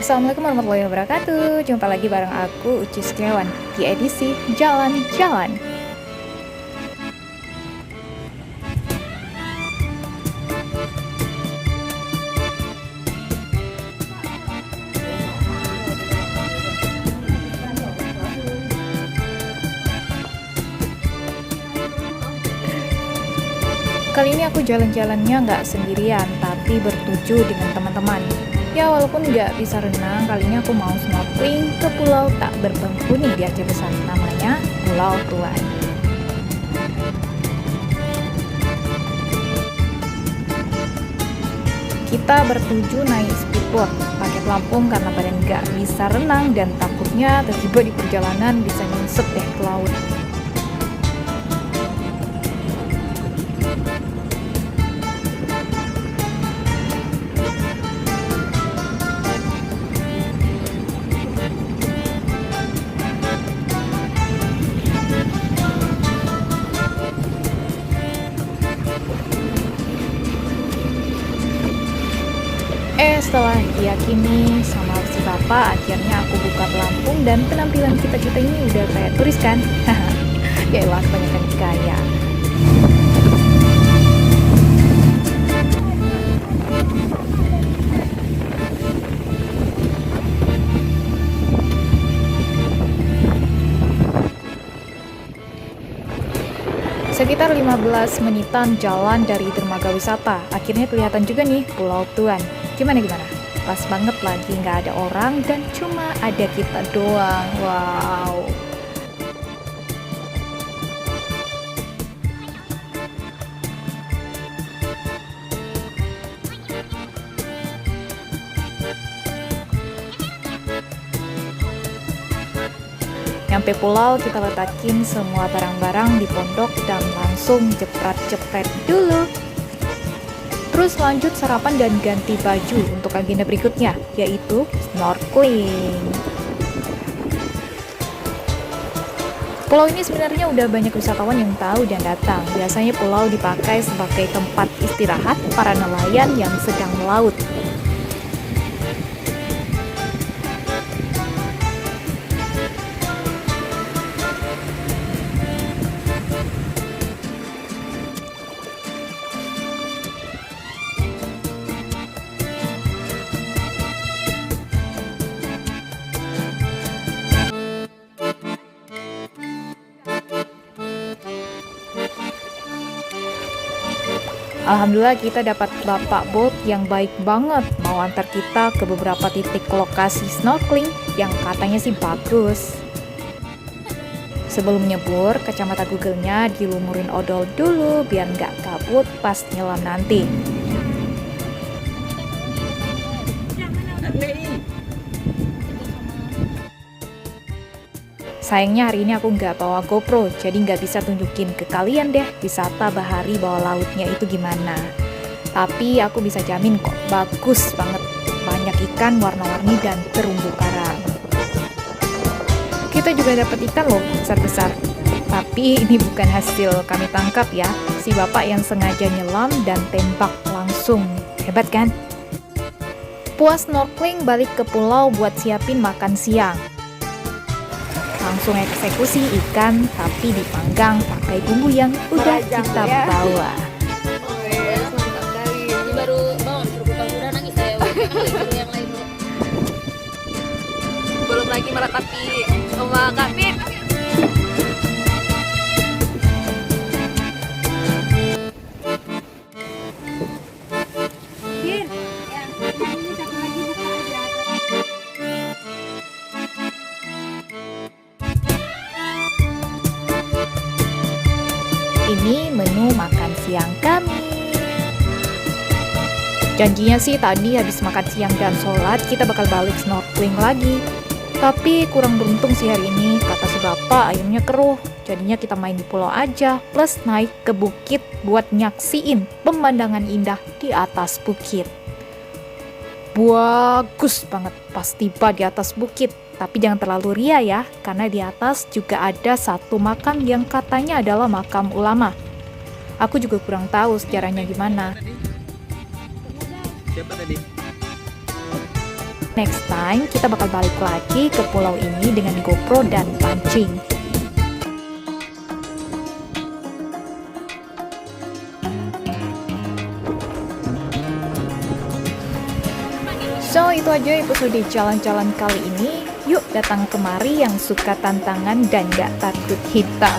Assalamualaikum warahmatullahi wabarakatuh. Jumpa lagi bareng aku Uci Setiawan di edisi Jalan-Jalan. Kali ini aku jalan-jalannya nggak sendirian, tapi bertuju dengan teman-teman. Ya walaupun nggak bisa renang, kali ini aku mau snorkeling ke pulau tak berpenghuni di Aceh Besar, namanya Pulau Tuan. Kita bertuju naik speedboat, pakai pelampung karena badan nggak bisa renang dan takutnya tiba-tiba di perjalanan bisa nyungsep deh ke laut. Setelah diyakini sama si bapak, akhirnya aku buka pelampung dan penampilan kita ini udah kayak turis kan? Yaelah, kebanyakan gaya. Sekitar 15 menitan jalan dari dermaga wisata, akhirnya kelihatan juga nih Pulau Tuan. Gimana? Pas banget lagi nggak ada orang dan cuma ada kita doang. Wow. Nyampe pulau, kita letakin semua barang-barang di pondok dan langsung jepret-jepret dulu. Terus lanjut sarapan dan ganti baju untuk agenda berikutnya, yaitu snorkeling. Pulau ini sebenarnya udah banyak wisatawan yang tahu dan datang. Biasanya pulau dipakai sebagai tempat istirahat para nelayan yang sedang melaut. Alhamdulillah kita dapat bapak boat yang baik banget, mau antar kita ke beberapa titik lokasi snorkeling yang katanya sih bagus. Sebelum nyebur, kacamata Google-nya dilumurin odol dulu biar nggak kabut pas nyelam nanti. Sayangnya hari ini aku nggak bawa GoPro, jadi nggak bisa tunjukin ke kalian deh wisata bahari bawah lautnya itu gimana. Tapi aku bisa jamin kok, bagus banget. Banyak ikan warna-warni dan terumbu karang. Kita juga dapat ikan loh, besar-besar. Tapi ini bukan hasil kami tangkap ya. Si bapak yang sengaja nyelam dan tembak langsung. Hebat kan? Puas snorkeling, balik ke pulau buat siapin makan siang. Langsung eksekusi ikan tapi dipanggang pakai bumbu yang udah kita bawa. Ini baru bangun, suruh udah nangis saya. Yang lain dulu. Belum lagi meratapi sama Kak Pip. Ini menu makan siang kami. Janjinya sih tadi habis makan siang dan sholat kita bakal balik snorkeling lagi. Tapi kurang beruntung sih hari ini, kata si bapak airnya keruh. Jadinya kita main di pulau aja, plus naik ke bukit buat nyaksiin pemandangan indah di atas bukit. Bagus banget pas tiba di atas bukit. Tapi jangan terlalu ria ya, karena di atas juga ada satu makam yang katanya adalah makam ulama. Aku juga kurang tahu sejarahnya gimana. Siapa tadi? Next time kita bakal balik lagi ke pulau ini dengan GoPro dan pancing. So, itu aja episode jalan-jalan kali ini. Yuk datang kemari yang suka tantangan dan gak takut hitam.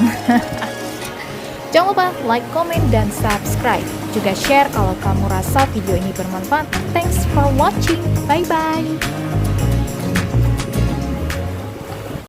Jangan lupa like, comment, dan subscribe. Juga share kalau kamu rasa video ini bermanfaat. Thanks for watching. Bye-bye.